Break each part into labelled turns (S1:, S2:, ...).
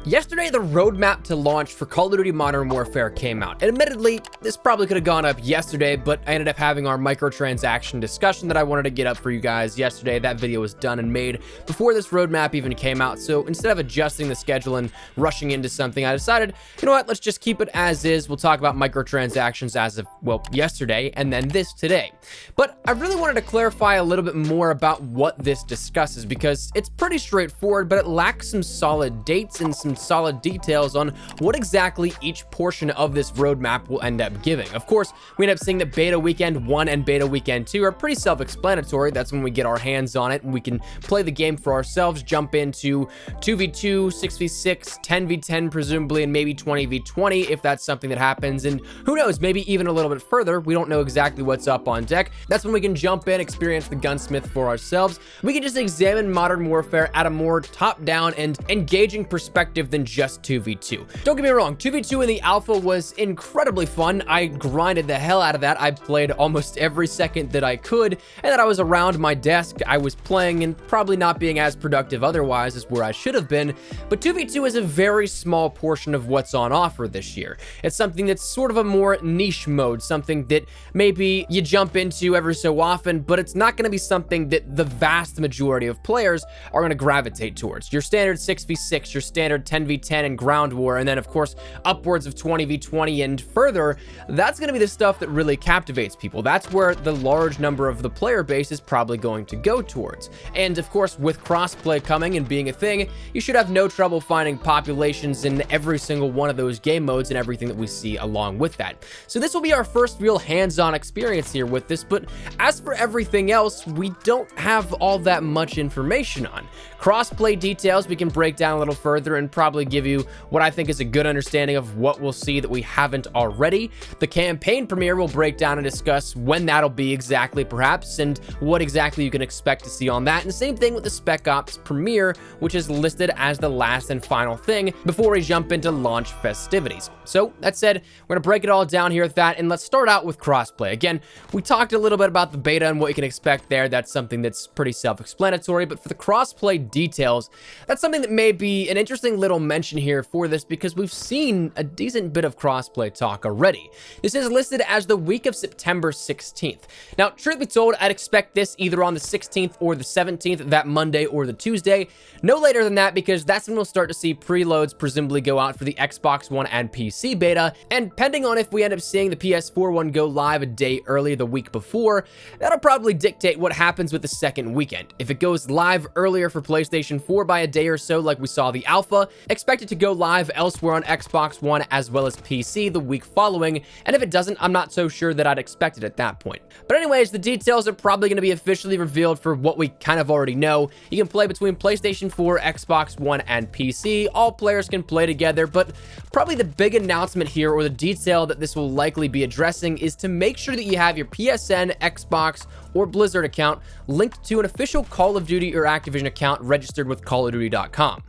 S1: Yesterday, the roadmap to launch for Call of Duty Modern Warfare came out. And admittedly, this probably could have gone up yesterday, but I ended up having our microtransaction discussion that I wanted to get up for you guys yesterday. That video was done and made before this roadmap even came out. So instead of adjusting the schedule and rushing into something, I decided, you know what, let's just keep it as is. We'll talk about microtransactions as of, well, yesterday and then this today. But I really wanted to clarify a little bit more about what this discusses because it's pretty straightforward, but it lacks some solid dates and some solid details on what exactly each portion of this roadmap will end up giving. Of course, we end up seeing that Beta Weekend 1 and Beta Weekend 2 are pretty self-explanatory. That's when we get our hands on it and we can play the game for ourselves, jump into 2v2, 6v6, 10v10 presumably, and maybe 20v20 if that's something that happens. And who knows, maybe even a little bit further. We don't know exactly what's up on deck. That's when we can jump in, experience the gunsmith for ourselves. We can just examine Modern Warfare at a more top-down and engaging perspective than just 2v2. Don't get me wrong, 2v2 in the alpha was incredibly fun. I grinded the hell out of that. I played almost every second that I could, and that I was around my desk. I was playing and probably not being as productive otherwise as where I should have been, but 2v2 is a very small portion of what's on offer this year. It's something that's sort of a more niche mode, something that maybe you jump into every so often, but it's not going to be something that the vast majority of players are going to gravitate towards. Your standard 6v6, your standard 10v10 and ground war, and then of course upwards of 20v20 and further, that's going to be the stuff that really captivates people. That's where the large number of the player base is probably going to go towards. And of course, with crossplay coming and being a thing, you should have no trouble finding populations in every single one of those game modes and everything that we see along with that. So this will be our first real hands-on experience here with this, but as for everything else, we don't have all that much information on. Crossplay details we can break down a little further and probably give you what I think is a good understanding of what we'll see that we haven't already. The campaign premiere will break down and discuss when that'll be exactly perhaps and what exactly you can expect to see on that. And the same thing with the Spec Ops premiere, which is listed as the last and final thing before we jump into launch festivities. So that said, we're gonna break it all down here with that, and let's start out with crossplay. Again, we talked a little bit about the beta and what you can expect there. That's something that's pretty self-explanatory, but for the crossplay details, that's something that may be an interesting little mention here for this because we've seen a decent bit of crossplay talk already. This is listed as the week of September 16th. Now, truth be told, I'd expect this either on the 16th or the 17th, that Monday or the Tuesday. No later than that because that's when we'll start to see preloads presumably go out for the Xbox One and PC beta, and depending on if we end up seeing the PS4 one go live a day early the week before, that'll probably dictate what happens with the second weekend. If it goes live earlier for PlayStation 4 by a day or so like we saw the alpha, expect it to go live elsewhere on Xbox One as well as PC the week following, and if it doesn't, I'm not so sure that I'd expect it at that point. But anyways, the details are probably going to be officially revealed for what we kind of already know. You can play between PlayStation 4, Xbox One, and PC. All players can play together, but probably the big announcement here, or the detail that this will likely be addressing, is to make sure that you have your PSN, Xbox, or Blizzard account linked to an official Call of Duty or Activision account registered with CallOfDuty.com.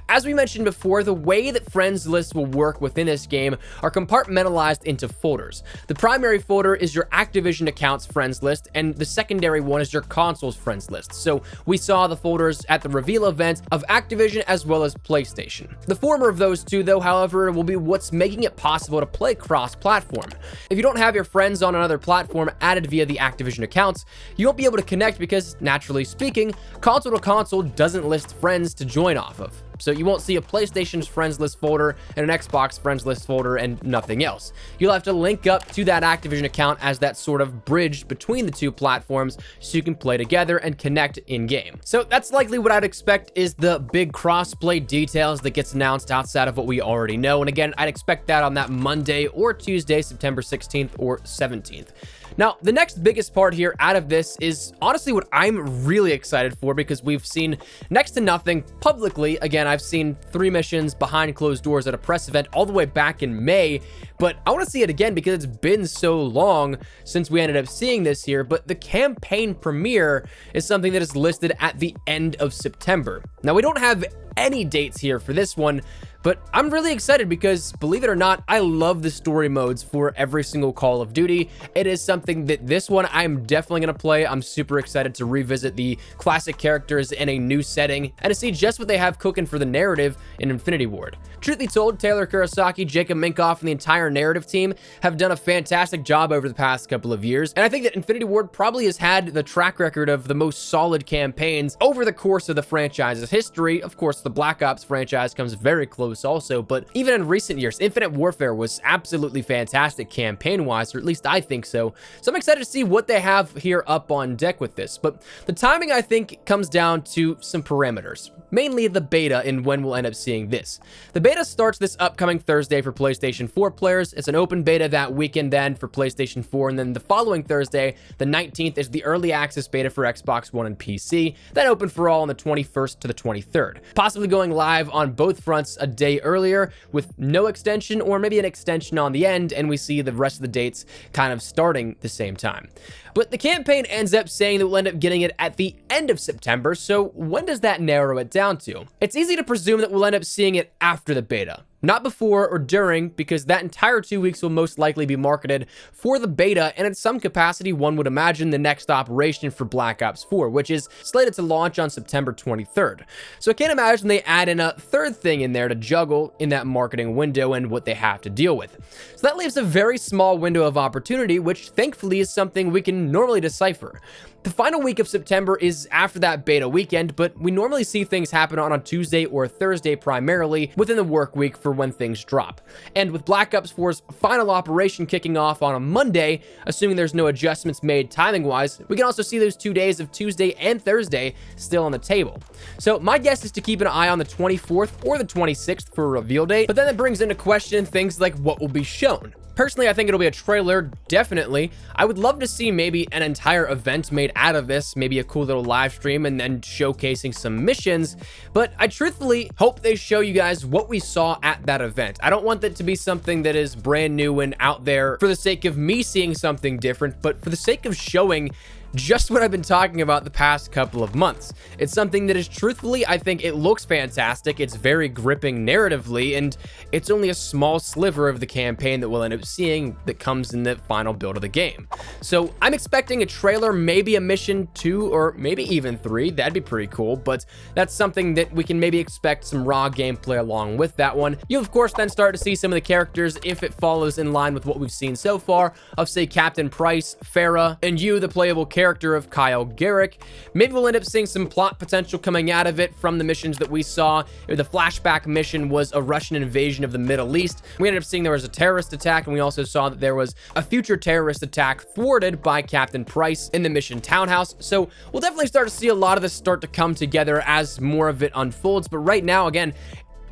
S1: As we mentioned before, the way that friends lists will work within this game are compartmentalized into folders. The primary folder is your Activision account's friends list, and the secondary one is your console's friends list. So we saw the folders at the reveal event of Activision as well as PlayStation. The former of those two, though, however, will be what's making it possible to play cross-platform. If you don't have your friends on another platform added via the Activision accounts, you won't be able to connect because, naturally speaking, console to console doesn't list friends to join off of. So you won't see a PlayStation's friends list folder and an Xbox friends list folder and nothing else. You'll have to link up to that Activision account as that sort of bridge between the two platforms so you can play together and connect in-game. So that's likely what I'd expect is the big crossplay details that gets announced outside of what we already know. And again, I'd expect that on that Monday or Tuesday, September 16th or 17th. Now, the next biggest part here out of this is honestly what I'm really excited for because we've seen next to nothing publicly. Again, I've seen 3 missions behind closed doors at a press event all the way back in May, but I want to see it again because it's been so long since we ended up seeing this here. But the campaign premiere is something that is listed at the end of September. Now, we don't have any dates here for this one. But I'm really excited because, believe it or not, I love the story modes for every single Call of Duty. It is something that this one I'm definitely going to play. I'm super excited to revisit the classic characters in a new setting and to see just what they have cooking for the narrative in Infinity Ward. Truth be told, Taylor Kurosaki, Jacob Minkoff, and the entire narrative team have done a fantastic job over the past couple of years, and I think that Infinity Ward probably has had the track record of the most solid campaigns over the course of the franchise's history. Of course, the Black Ops franchise comes very close also, but even in recent years, Infinite Warfare was absolutely fantastic campaign-wise, or at least I think so. So I'm excited to see what they have here up on deck with this, but the timing, I think, comes down to some parameters, mainly the beta and when we'll end up seeing this. The beta starts this upcoming Thursday for PlayStation 4 players. It's an open beta that weekend then for PlayStation 4, and then the following Thursday, the 19th, is the early access beta for Xbox One and PC, then open for all on the 21st to the 23rd, possibly going live on both fronts a day earlier with no extension, or maybe an extension on the end, and we see the rest of the dates kind of starting the same time. But the campaign ends up saying that we'll end up getting it at the end of September, so when does that narrow it down to? It's easy to presume that we'll end up seeing it after the beta. Not before or during, because that entire 2 weeks will most likely be marketed for the beta, and in some capacity, one would imagine the next operation for Black Ops 4, which is slated to launch on September 23rd. So I can't imagine they add in a third thing in there to juggle in that marketing window and what they have to deal with. So that leaves a very small window of opportunity, which thankfully is something we can normally decipher. The final week of September is after that beta weekend, but we normally see things happen on a Tuesday or Thursday primarily within the work week for when things drop. And with Black Ops 4's final operation kicking off on a Monday, assuming there's no adjustments made timing-wise, we can also see those 2 days of Tuesday and Thursday still on the table. So my guess is to keep an eye on the 24th or the 26th for a reveal date, but then that brings into question things like what will be shown. Personally, I think it'll be a trailer, definitely. I would love to see maybe an entire event made out of this, maybe a cool little live stream and then showcasing some missions, but I truthfully hope they show you guys what we saw at that event. I don't want that to be something that is brand new and out there for the sake of me seeing something different, but for the sake of showing just what I've been talking about the past couple of months. It's something that is truthfully, I think it looks fantastic, it's very gripping narratively, and it's only a small sliver of the campaign that we'll end up seeing that comes in the final build of the game. So I'm expecting a trailer, maybe a mission 2 or maybe even 3, that'd be pretty cool, but that's something that we can maybe expect some raw gameplay along with that one. You'll of course then start to see some of the characters if it follows in line with what we've seen so far of, say, Captain Price, Farah, and you, the playable character of Kyle Garrick. Maybe we'll end up seeing some plot potential coming out of it from the missions that we saw. The flashback mission was a Russian invasion of the Middle East. We ended up seeing there was a terrorist attack, and we also saw that there was a future terrorist attack thwarted by Captain Price in the mission townhouse. So we'll definitely start to see a lot of this start to come together as more of it unfolds. But right now, again,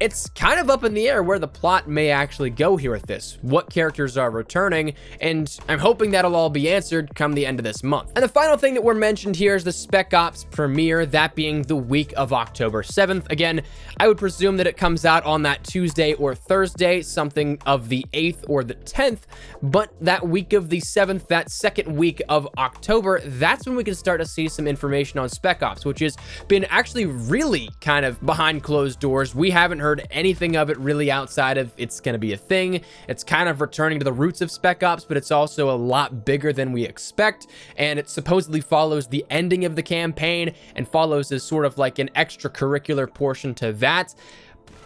S1: it's kind of up in the air where the plot may actually go here with this, what characters are returning, and I'm hoping that'll all be answered come the end of this month. And the final thing that we're mentioned here is the Spec Ops premiere, that being the week of October 7th. Again, I would presume that it comes out on that Tuesday or Thursday, something of the 8th or the 10th, but that week of the 7th, that second week of October, that's when we can start to see some information on Spec Ops, which has been actually really kind of behind closed doors. We haven't heard anything of it really outside of it's going to be a thing. It's kind of returning to the roots of Spec Ops, but it's also a lot bigger than we expect, and it supposedly follows the ending of the campaign and follows as sort of like an extracurricular portion to that.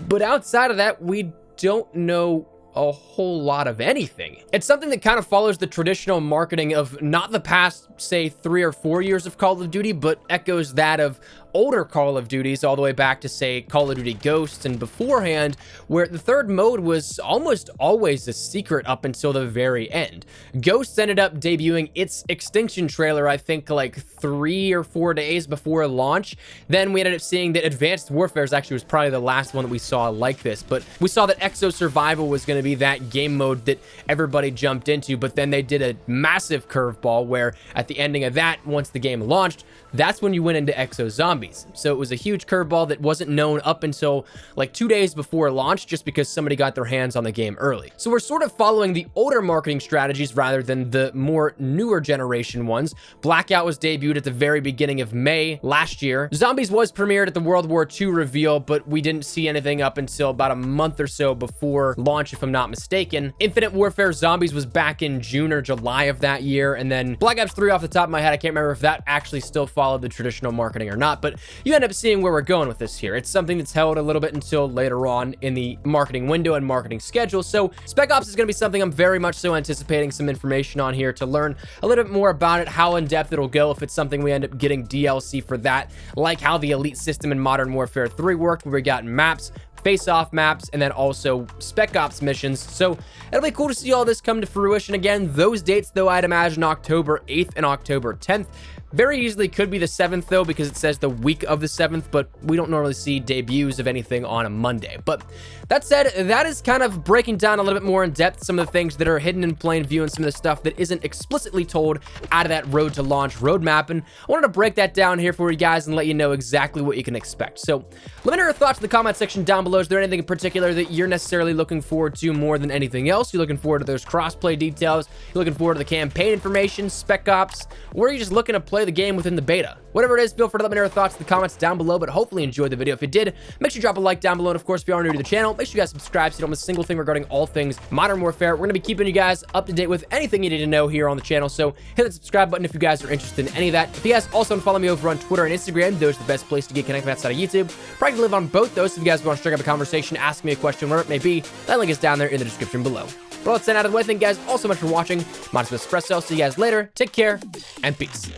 S1: But outside of that, we don't know a whole lot of anything. It's something that kind of follows the traditional marketing of not the past, say, 3 or 4 years of Call of Duty, but echoes that of older Call of Duties all the way back to, say, Call of Duty Ghosts and beforehand, where the third mode was almost always a secret up until the very end. Ghosts ended up debuting its Extinction trailer, I think, like 3 or 4 days before launch. Then we ended up seeing that Advanced Warfare actually was probably the last one that we saw like this, but we saw that Exo Survival was going to be that game mode that everybody jumped into, but then they did a massive curveball where at the ending of that, once the game launched, that's when you went into Exo Zombies. So it was a huge curveball that wasn't known up until like 2 days before launch, just because somebody got their hands on the game early. So we're sort of following the older marketing strategies rather than the more newer generation ones. Blackout was debuted at the very beginning of May last year. Zombies was premiered at the World War II reveal, but we didn't see anything up until about a month or so before launch, if I'm not mistaken. Infinite Warfare Zombies was back in June or July of that year, and then Black Ops 3 off the top of my head, I can't remember if that actually still followed the traditional marketing or not, but you end up seeing where we're going with this here. It's something that's held a little bit until later on in the marketing window and marketing schedule. So Spec Ops is going to be something I'm very much so anticipating some information on here to learn a little bit more about it, how in depth it'll go, if it's something we end up getting DLC for that, like how the Elite system in Modern Warfare 3 worked, where we got maps, face-off maps, and then also Spec Ops missions. So it'll be cool to see all this come to fruition. Again, those dates, though, I'd imagine October 8th and October 10th. Very easily could be the 7th, though, because it says the week of the 7th, but we don't normally see debuts of anything on a Monday. But that said, that is kind of breaking down a little bit more in depth some of the things that are hidden in plain view and some of the stuff that isn't explicitly told out of that road to launch roadmap. And I wanted to break that down here for you guys and let you know exactly what you can expect. So let me know your thoughts in the comment section down below. Is there anything in particular that you're necessarily looking forward to more than anything else? You're looking forward to those crossplay details? You're looking forward to the campaign information, Spec Ops? Or are you just looking to play the game within the beta? Whatever it is, feel free to let me know your thoughts in the comments down below, but hopefully enjoyed the video. If you did, make sure you drop a like down below, and of course, if you are new to the channel, make sure you guys subscribe so you don't miss a single thing regarding all things Modern Warfare. We're going to be keeping you guys up to date with anything you need to know here on the channel, so hit that subscribe button if you guys are interested in any of that. If you guys also want to follow me over on Twitter and Instagram, those are the best place to get connected outside of YouTube. Probably live on both those, so if you guys want to strike up a conversation, ask me a question, whatever it may be, that link is down there in the description below. Well, let's send out of the way. Thank you guys all so much for watching. My name is Espresso. See you guys later. Take care and peace.